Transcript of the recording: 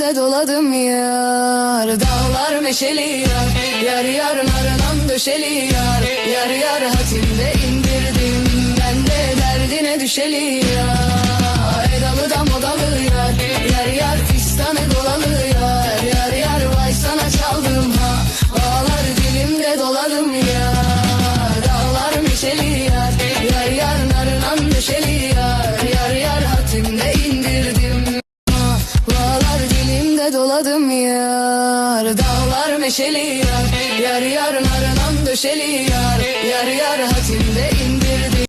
dilimde doladım yar. Dağlar meşeli yar, yar yar narınan döşeli yar. Yar yar hatimde indirdim, ben de derdine düşeli yar. Edalı da modalı yar, yar yar fistanı dolalı yar. Yar yar vay sana çaldım ha, bağlar dilimde doladım yar. Dağlar meşeli yar, yar yar narınan döşeli yar. Yar yar hatimde indirdim, bağlar dilimde doladım yar. Dağlar meşeli yar, yar yar narınan döşeli yar. Yar yar hatimde